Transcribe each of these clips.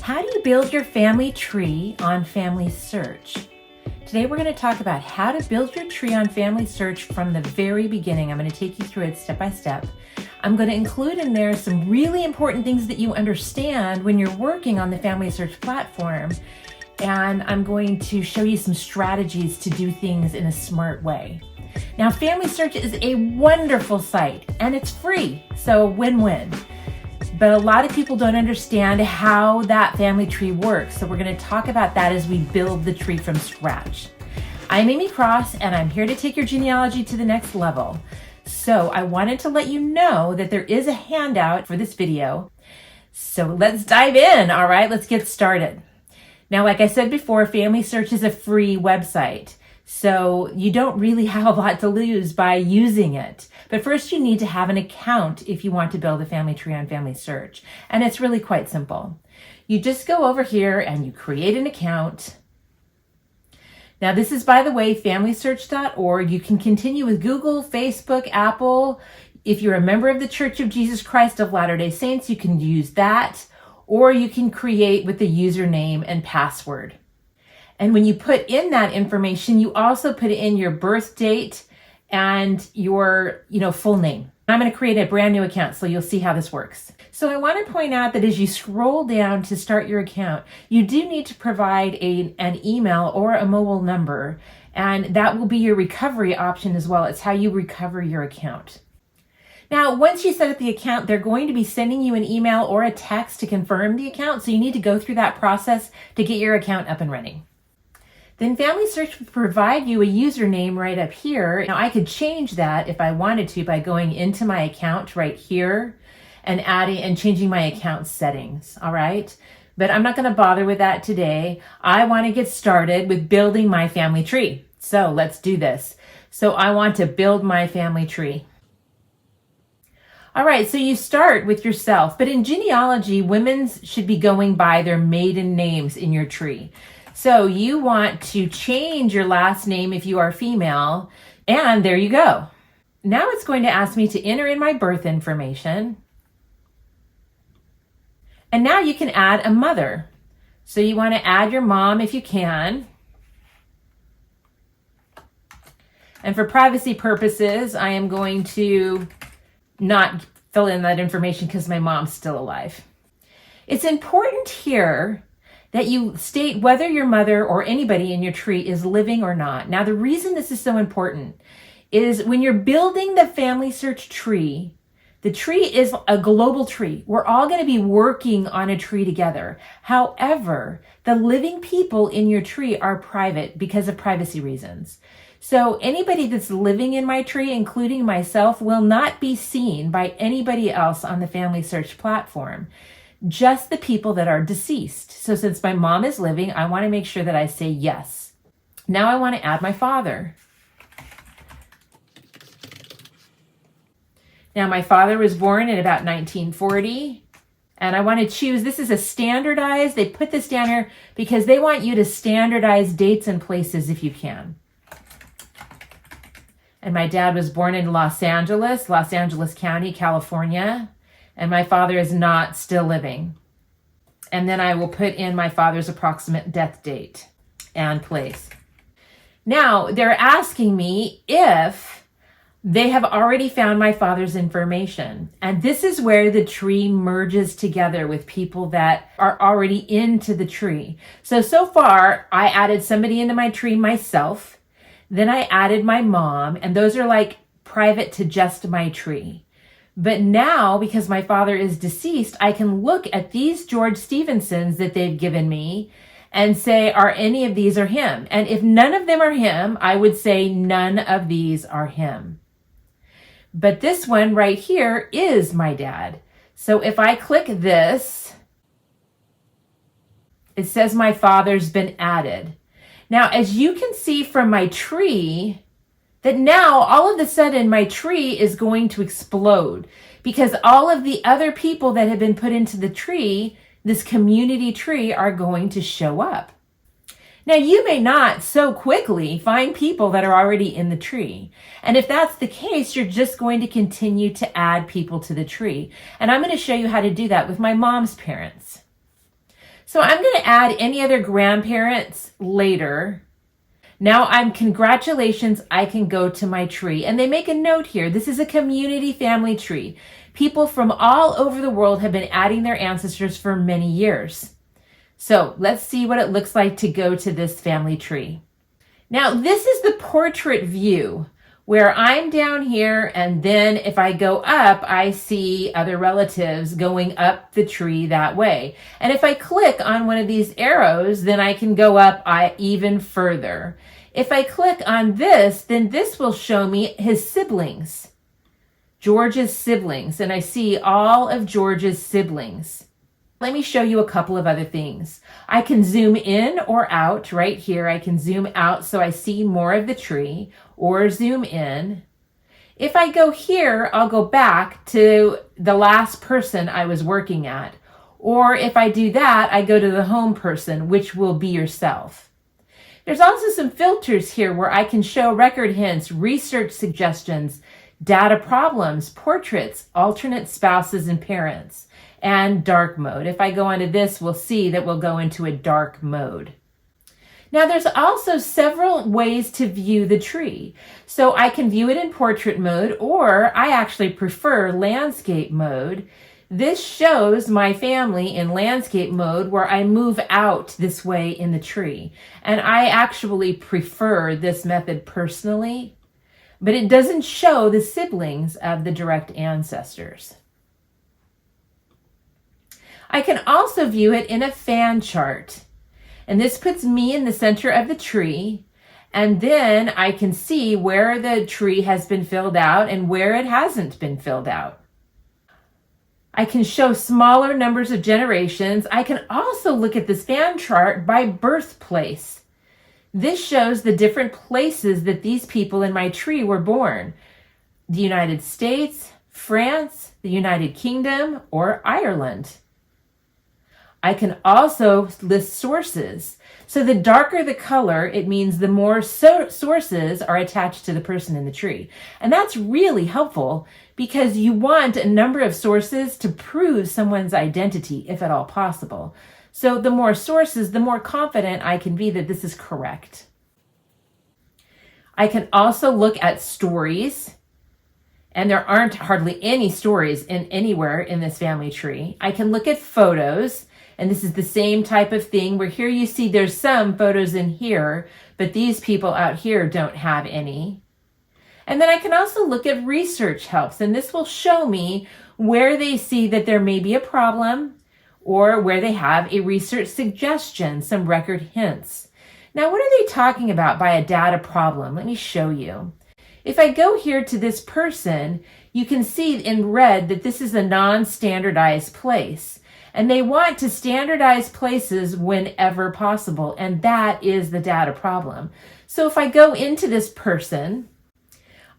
How do you build your family tree on FamilySearch? Today we're going to talk about how to build your tree on FamilySearch from the very beginning. I'm going to take you through it step by step. I'm going to include in there some really important things that you understand when you're working on the FamilySearch platform. And I'm going to show you some strategies to do things in a smart way. Now, FamilySearch is a wonderful site and it's free, so win-win. But a lot of people don't understand how that family tree works. So we're going to talk about that as we build the tree from scratch. I'm Aimee Cross and I'm here to take your genealogy to the next level. So I wanted to let you know that there is a handout for this video. So let's dive in. All right, let's get started. Now, like I said before, FamilySearch is a free website. So you don't really have a lot to lose by using it. But first you need to have an account if you want to build a family tree on FamilySearch. And it's really quite simple. You just go over here and you create an account. Now this is, by the way, FamilySearch.org. You can continue with Google, Facebook, Apple. If you're a member of the Church of Jesus Christ of Latter-day Saints, you can use that. Or you can create with the username and password. And when you put in that information, you also put in your birth date and your, full name. I'm going to create a brand new account so you'll see how this works. So I want to point out that as you scroll down to start your account, you do need to provide an email or a mobile number, and that will be your recovery option as well. It's how you recover your account. Now, once you set up the account, they're going to be sending you an email or a text to confirm the account, so you need to go through that process to get your account up and running. Then FamilySearch will provide you a username right up here. Now I could change that if I wanted to by going into my account right here and adding and changing my account settings, all right? But I'm not gonna bother with that today. I wanna get started with building my family tree. So let's do this. So I want to build my family tree. All right, so you start with yourself, but in genealogy, women should be going by their maiden names in your tree. So you want to change your last name if you are female, and there you go. Now it's going to ask me to enter in my birth information. And now you can add a mother. So you want to add your mom if you can. And for privacy purposes, I am going to not fill in that information because my mom's still alive. It's important here that you state whether your mother or anybody in your tree is living or not. Now, the reason this is so important is when you're building the FamilySearch tree, the tree is a global tree. We're all going to be working on a tree together. However, the living people in your tree are private because of privacy reasons. So anybody that's living in my tree, including myself, will not be seen by anybody else on the FamilySearch platform. Just the people that are deceased. So since my mom is living, I want to make sure that I say yes. Now I want to add my father. Now my father was born in about 1940, and I want to choose, this is a standardized, they put this down here because they want you to standardize dates and places if you can. And my dad was born in Los Angeles County, California. And my father is not still living. And then I will put in my father's approximate death date and place. Now, they're asking me if they have already found my father's information. And this is where the tree merges together with people that are already into the tree. So far, I added somebody into my tree myself. Then I added my mom, and those are like private to just my tree. But now, because my father is deceased, I can look at these George Stevensons that they've given me and say, are any of these are him? And if none of them are him, I would say none of these are him. But this one right here is my dad. So if I click this, it says my father's been added. Now, as you can see from my tree, that now all of a sudden my tree is going to explode because all of the other people that have been put into the tree, this community tree, are going to show up. Now, you may not so quickly find people that are already in the tree. And if that's the case, you're just going to continue to add people to the tree. And I'm going to show you how to do that with my mom's parents. So I'm going to add any other grandparents later. Now congratulations, I can go to my tree. And they make a note here. This is a community family tree. People from all over the world have been adding their ancestors for many years. So let's see what it looks like to go to this family tree. Now this is the portrait view where I'm down here, and then if I go up, I see other relatives going up the tree that way. And if I click on one of these arrows, then I can go up even further. If I click on this, then this will show me his siblings, George's siblings, and I see all of George's siblings. Let me show you a couple of other things. I can zoom in or out right here. I can zoom out so I see more of the tree, or zoom in. If I go here, I'll go back to the last person I was working at. Or if I do that, I go to the home person, which will be yourself. There's also some filters here where I can show record hints, research suggestions, data problems, portraits, alternate spouses and parents, and dark mode. If I go into this, we'll see that we'll go into a dark mode. Now there's also several ways to view the tree. So I can view it in portrait mode, or I actually prefer landscape mode. This shows my family in landscape mode where I move out this way in the tree. And I actually prefer this method personally, but it doesn't show the siblings of the direct ancestors. I can also view it in a fan chart. And this puts me in the center of the tree. And then I can see where the tree has been filled out and where it hasn't been filled out. I can show smaller numbers of generations. I can also look at this fan chart by birthplace. This shows the different places that these people in my tree were born. The United States, France, the United Kingdom, or Ireland. I can also list sources. So the darker the color, it means the more sources are attached to the person in the tree. And that's really helpful because you want a number of sources to prove someone's identity, if at all possible. So the more sources, the more confident I can be that this is correct. I can also look at stories, and there aren't hardly any stories anywhere in this family tree. I can look at photos. And this is the same type of thing where here you see there's some photos in here, but these people out here don't have any. And then I can also look at research helps, and this will show me where they see that there may be a problem or where they have a research suggestion, some record hints. Now, what are they talking about by a data problem? Let me show you. If I go here to this person, you can see in red that this is a non-standardized place. And they want to standardize places whenever possible. And that is the data problem. So if I go into this person,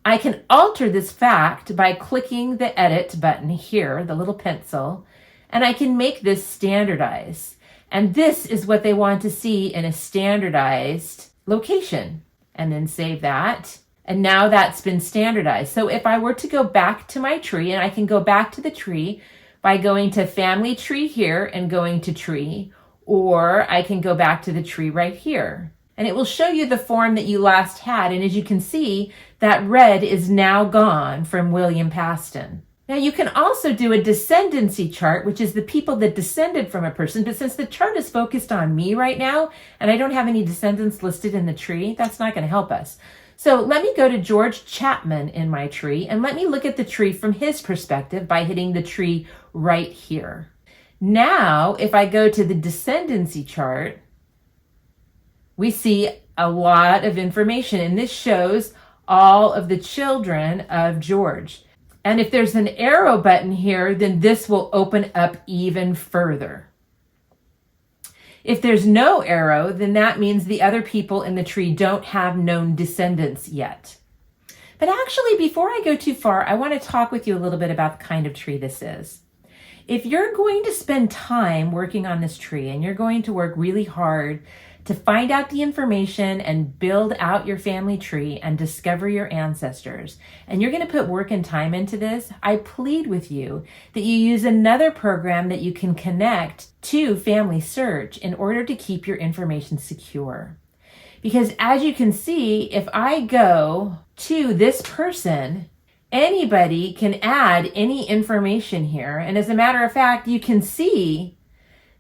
I can alter this fact by clicking the edit button here, the little pencil, and I can make this standardized. And this is what they want to see in a standardized location. And then save that. And now that's been standardized. So if I were to go back to my tree, and I can go back to the tree by going to family tree here and going to tree, or I can go back to the tree right here. And it will show you the form that you last had. And as you can see, that red is now gone from William Paston. Now you can also do a descendancy chart, which is the people that descended from a person. But since the chart is focused on me right now, and I don't have any descendants listed in the tree, that's not going to help us. So let me go to George Chapman in my tree, and let me look at the tree from his perspective by hitting the tree right here. Now, if I go to the descendancy chart, we see a lot of information, and this shows all of the children of George. And if there's an arrow button here, then this will open up even further. If there's no arrow, then that means the other people in the tree don't have known descendants yet. But actually, before I go too far, I want to talk with you a little bit about the kind of tree this is. If you're going to spend time working on this tree and you're going to work really hard to find out the information and build out your family tree and discover your ancestors, and you're going to put work and time into this, I plead with you that you use another program that you can connect to FamilySearch in order to keep your information secure. Because as you can see, if I go to this person, anybody can add any information here. And as a matter of fact, you can see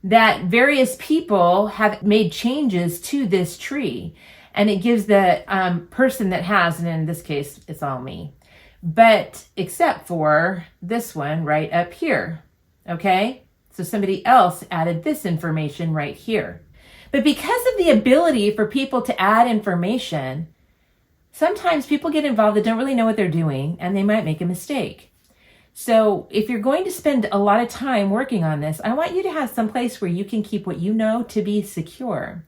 that various people have made changes to this tree. And it gives the person that has, and in this case, it's all me, but except for this one right up here. Okay? So somebody else added this information right here. But because of the ability for people to add information, sometimes people get involved that don't really know what they're doing, and they might make a mistake. So if you're going to spend a lot of time working on this, I want you to have some place where you can keep what you know to be secure.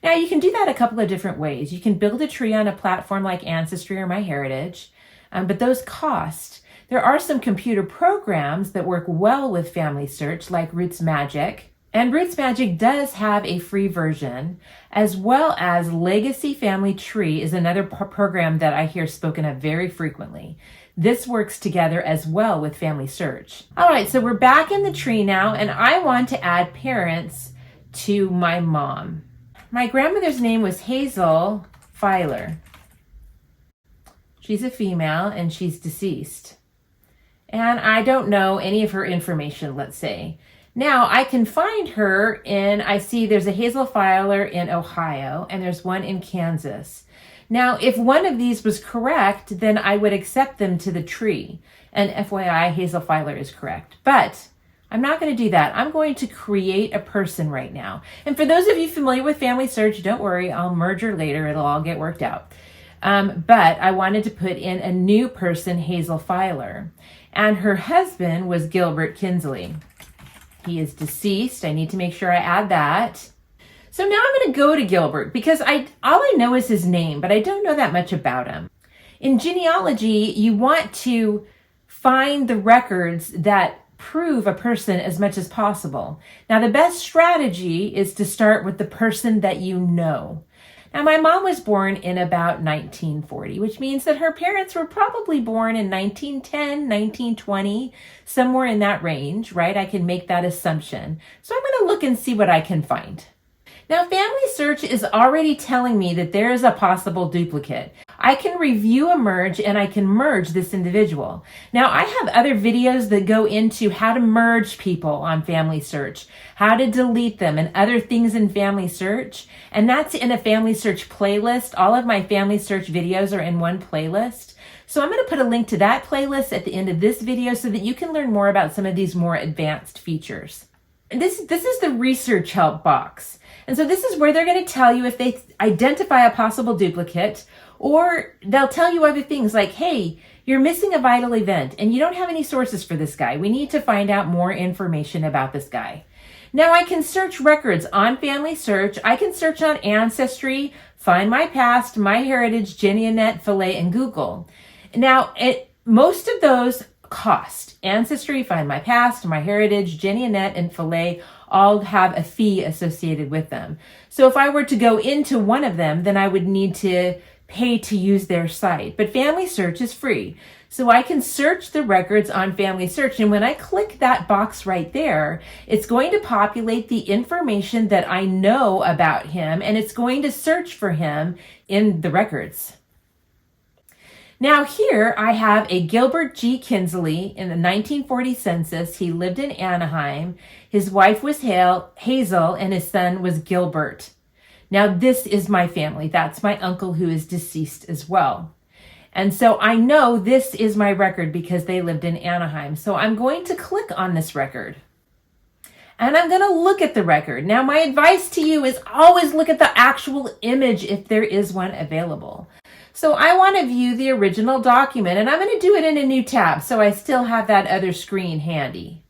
Now, you can do that a couple of different ways. You can build a tree on a platform like Ancestry or MyHeritage, but those cost. There are some computer programs that work well with FamilySearch, like Roots Magic. And Roots Magic does have a free version, as well as Legacy Family Tree is another program that I hear spoken of very frequently. This works together as well with FamilySearch. All right, so we're back in the tree now, and I want to add parents to my mom. My grandmother's name was Hazel Filer. She's a female, and she's deceased. And I don't know any of her information, let's say. Now, I can find her I see there's a Hazel Filer in Ohio, and there's one in Kansas. Now, if one of these was correct, then I would accept them to the tree. And FYI, Hazel Filer is correct. But I'm not going to do that. I'm going to create a person right now. And for those of you familiar with FamilySearch, don't worry, I'll merge her later. It'll all get worked out. But I wanted to put in a new person, Hazel Filer. And her husband was Gilbert Kinsley. He is deceased. I need to make sure I add that. So now I'm going to go to Gilbert because all I know is his name, but I don't know that much about him. In genealogy, you want to find the records that prove a person as much as possible. Now, the best strategy is to start with the person that you know. Now, my mom was born in about 1940, which means that her parents were probably born in 1910, 1920, somewhere in that range, right? I can make that assumption. So I'm going to look and see what I can find. Now, FamilySearch is already telling me that there is a possible duplicate. I can review a merge and I can merge this individual. Now, I have other videos that go into how to merge people on FamilySearch, how to delete them, and other things in FamilySearch. And that's in a FamilySearch playlist. All of my FamilySearch videos are in one playlist. So I'm going to put a link to that playlist at the end of this video so that you can learn more about some of these more advanced features. This is the research help box. And so this is where they're going to tell you if they identify a possible duplicate, or they'll tell you other things like, hey, you're missing a vital event and you don't have any sources for this guy. We need to find out more information about this guy. Now I can search records on FamilySearch. I can search on Ancestry, Find My Past, MyHeritage, Genealogist, Philae, and Google. Now, most of those cost. Ancestry, Find My Past, MyHeritage, Genealogist, and Philae all have a fee associated with them. So if I were to go into one of them, then I would need to pay to use their site. But FamilySearch is free. So I can search the records on FamilySearch. And when I click that box right there, it's going to populate the information that I know about him, and it's going to search for him in the records. Now here I have a Gilbert G. Kinsley in the 1940 census. He lived in Anaheim. His wife was Hazel, and his son was Gilbert. Now this is my family. That's my uncle who is deceased as well. And so I know this is my record because they lived in Anaheim. So I'm going to click on this record. And I'm going to look at the record. Now my advice to you is always look at the actual image if there is one available. So I want to view the original document, and I'm going to do it in a new tab so I still have that other screen handy.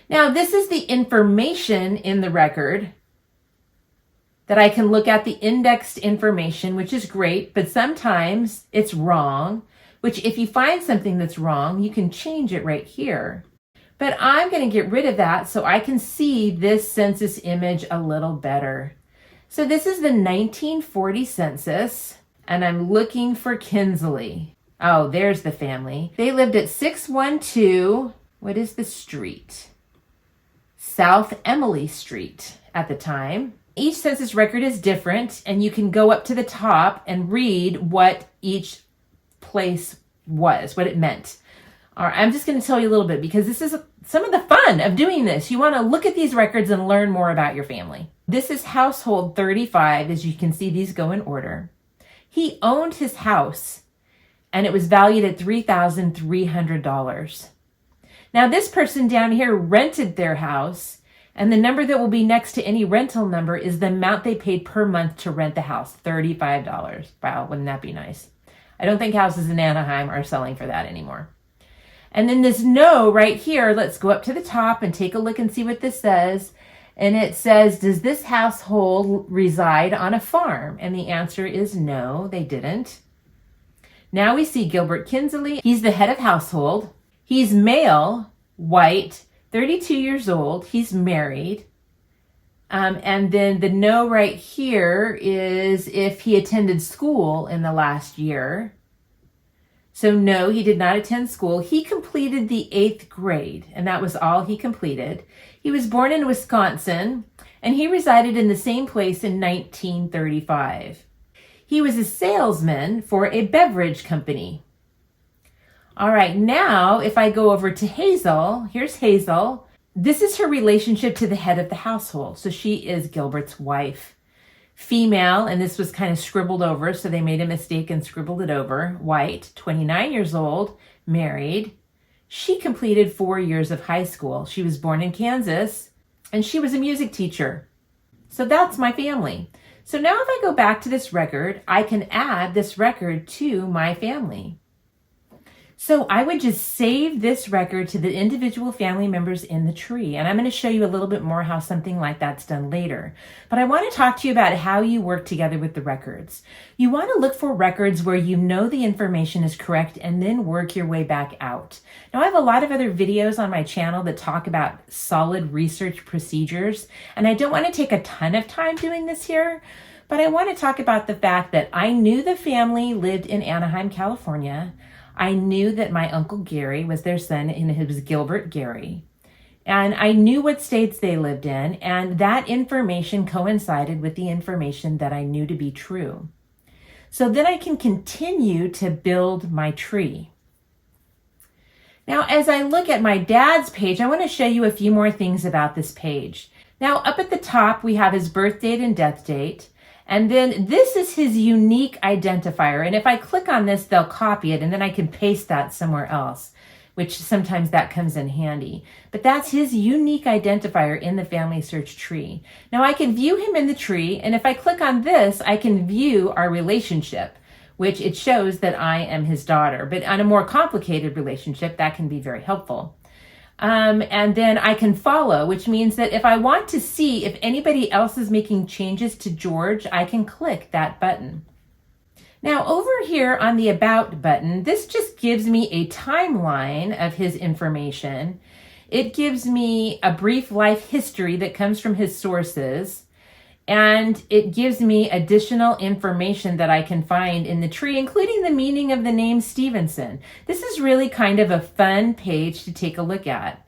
Now this is the information in the record that I can look at, the indexed information, which is great, but sometimes it's wrong, which if you find something that's wrong, you can change it right here. But I'm going to get rid of that so I can see this census image a little better. So this is the 1940 census, and I'm looking for Kinsley. Oh, there's the family. They lived at 612, what is the street? South Emily Street at the time. Each census record is different, and you can go up to the top and read what each place was, what it meant. All right, I'm just going to tell you a little bit because this is some of the fun of doing this. You want to look at these records and learn more about your family. This is household 35. As you can see, these go in order. He owned his house, and it was valued at $3,300. Now, this person down here rented their house, and the number that will be next to any rental number is the amount they paid per month to rent the house, $35. Wow, wouldn't that be nice? I don't think houses in Anaheim are selling for that anymore. And then this no right here, let's go up to the top and take a look and see what this says. And it says, does this household reside on a farm? And the answer is no, they didn't. Now we see Gilbert Kinsley. He's the head of household. He's male, white, 32 years old. He's married. And then the no right here is if he attended school in the last year. So no, he did not attend school. He completed the 8th grade, and that was all he completed. He was born in Wisconsin, and he resided in the same place in 1935. He was a salesman for a beverage company. All right, now if I go over to Hazel, here's Hazel. This is her relationship to the head of the household. So she is Gilbert's wife. Female, and this was kind of scribbled over, so they made a mistake and scribbled it over. White, 29 years old, married. She completed 4 years of high school. She was born in Kansas, and she was a music teacher. So that's my family. So now if I go back to this record, I can add this record to my family. So I would just save this record to the individual family members in the tree. And I'm going to show you a little bit more how something like that's done later. But I want to talk to you about how you work together with the records. You want to look for records where you know the information is correct and then work your way back out. Now, I have a lot of other videos on my channel that talk about solid research procedures. And I don't want to take a ton of time doing this here. But I want to talk about the fact that I knew the family lived in Anaheim, California. I knew that my Uncle Gary was their son, and it was Gilbert Gary. And I knew what states they lived in, and that information coincided with the information that I knew to be true. So then I can continue to build my tree. Now, as I look at my dad's page, I want to show you a few more things about this page. Now, up at the top, we have his birth date and death date. And then this is his unique identifier. And if I click on this, they'll copy it, and then I can paste that somewhere else, which sometimes that comes in handy. But that's his unique identifier in the FamilySearch tree. Now I can view him in the tree, and if I click on this, I can view our relationship, which it shows that I am his daughter. But on a more complicated relationship, that can be very helpful. And then I can follow, which means that if I want to see if anybody else is making changes to George, I can click that button. Now over here on the About button, this just gives me a timeline of his information. It gives me a brief life history that comes from his sources. And it gives me additional information that I can find in the tree, including the meaning of the name Stevenson. This is really kind of a fun page to take a look at.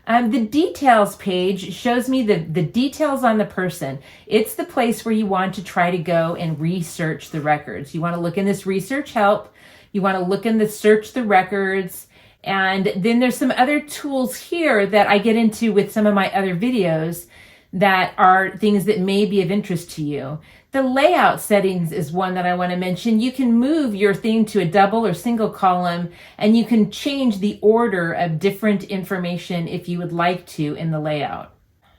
The details page shows me the details on the person. It's the place where you want to try to go and research the records. You want to look in this research help. You want to look in the search the records. And then there's some other tools here that I get into with some of my other videos that are things that may be of interest to you. The layout settings is one that I want to mention. You can move your thing to a double or single column, and you can change the order of different information if you would like to in the layout.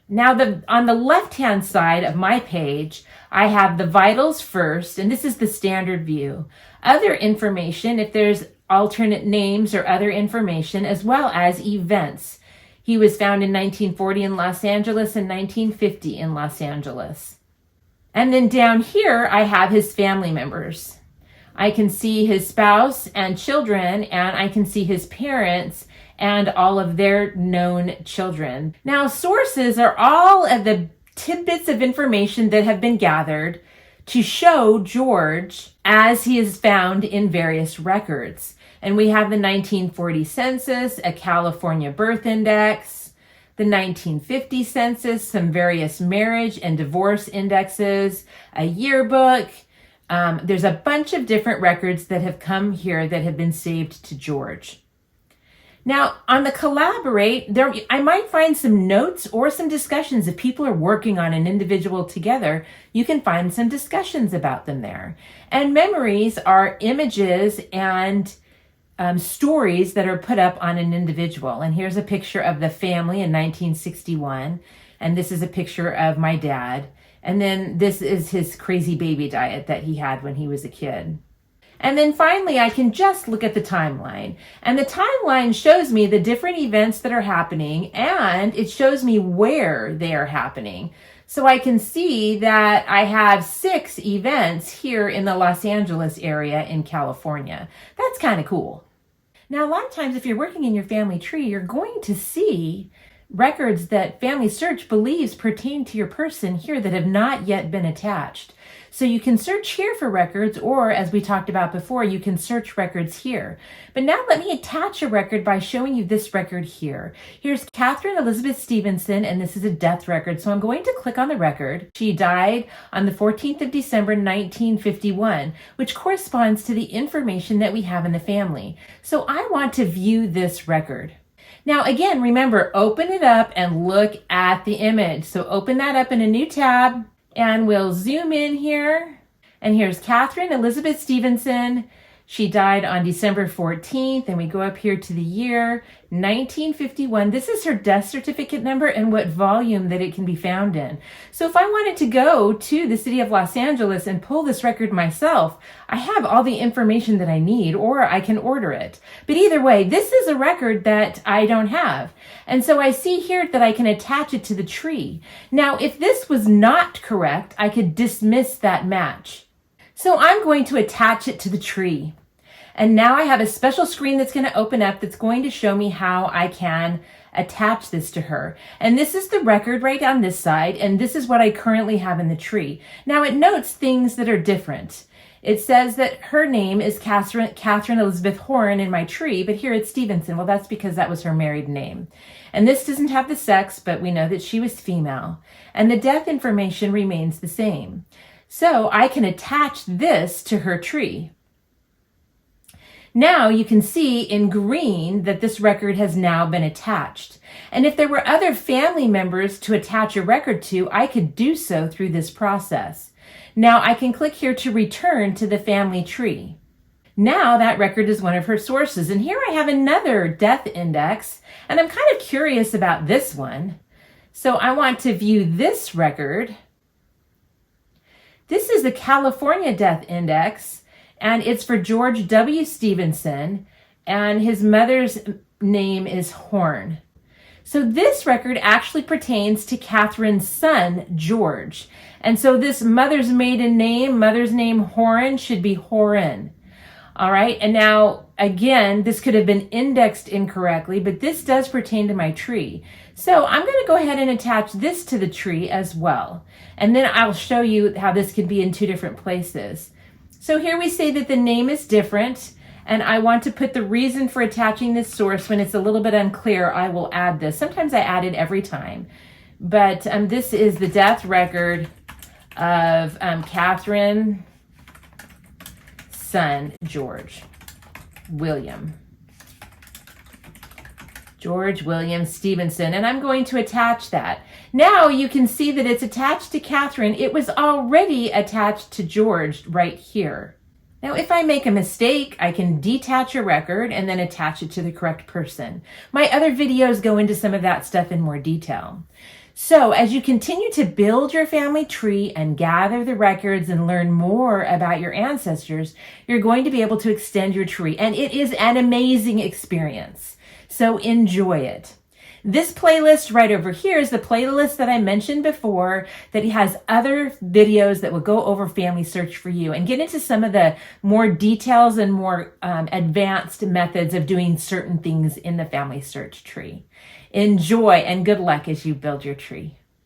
Now, on the left-hand side of my page, I have the vitals first, and this is the standard view. Other information, if there's alternate names or other information, as well as events. He was found in 1940 in Los Angeles and 1950 in Los Angeles. And then down here, I have his family members. I can see his spouse and children, and I can see his parents, and all of their known children. Now, sources are all of the tidbits of information that have been gathered to show George as he is found in various records. And we have the 1940 census, a California birth index, the 1950 census, some various marriage and divorce indexes, a yearbook. There's a bunch of different records that have come here that have been saved to George. Now, on the collaborate, I might find some notes or some discussions. If people are working on an individual together, you can find some discussions about them there. And memories are images and stories that are put up on an individual. And here's a picture of the family in 1961. And this is a picture of my dad. And then this is his crazy baby diet that he had when he was a kid. And then finally, I can just look at the timeline. And the timeline shows me the different events that are happening, and it shows me where they are happening. So I can see that I have 6 events here in the Los Angeles area in California. That's kind of cool. Now, a lot of times if you're working in your family tree, you're going to see records that FamilySearch believes pertain to your person here that have not yet been attached. So you can search here for records, or as we talked about before, you can search records here. But now let me attach a record by showing you this record here. Here's Catherine Elizabeth Stevenson, and this is a death record. So I'm going to click on the record. She died on the 14th of December, 1951, which corresponds to the information that we have in the family. So I want to view this record. Now, again, remember, open it up and look at the image. So open that up in a new tab, and we'll zoom in here. And here's Catherine Elizabeth Stevenson. She died on December 14th, and we go up here to the year 1951. This is her death certificate number and what volume that it can be found in. So if I wanted to go to the city of Los Angeles and pull this record myself, I have all the information that I need, or I can order it. But either way, this is a record that I don't have. And so I see here that I can attach it to the tree. Now, if this was not correct, I could dismiss that match. So I'm going to attach it to the tree. And now I have a special screen that's going to open up that's going to show me how I can attach this to her. And this is the record right on this side, and this is what I currently have in the tree. Now it notes things that are different. It says that her name is Catherine Elizabeth Horn in my tree, but here it's Stevenson. Well, that's because that was her married name. And this doesn't have the sex, but we know that she was female. And the death information remains the same. So I can attach this to her tree. Now you can see in green that this record has now been attached. And if there were other family members to attach a record to, I could do so through this process. Now I can click here to return to the family tree. Now that record is one of her sources. And here I have another death index, and I'm kind of curious about this one. So I want to view this record. This is the California death index. And it's for George W. Stevenson, and his mother's name is Horn. So this record actually pertains to Catherine's son, George. And so this mother's name Horn, should be Horan. All right, and now, again, this could have been indexed incorrectly, but this does pertain to my tree. So I'm going to go ahead and attach this to the tree as well. And then I'll show you how this could be in 2 different places. So here we say that the name is different, and I want to put the reason for attaching this source. When it's a little bit unclear, I will add this. Sometimes I add it every time. But this is the death record of Catherine's son, George William Stevenson, and I'm going to attach that. Now you can see that it's attached to Catherine. It was already attached to George right here. Now, if I make a mistake, I can detach a record and then attach it to the correct person. My other videos go into some of that stuff in more detail. So as you continue to build your family tree and gather the records and learn more about your ancestors, you're going to be able to extend your tree. And it is an amazing experience. So enjoy it. This playlist right over here is the playlist that I mentioned before that has other videos that will go over Family Search for you and get into some of the more details and more advanced methods of doing certain things in the Family Search tree. Enjoy and good luck as you build your tree.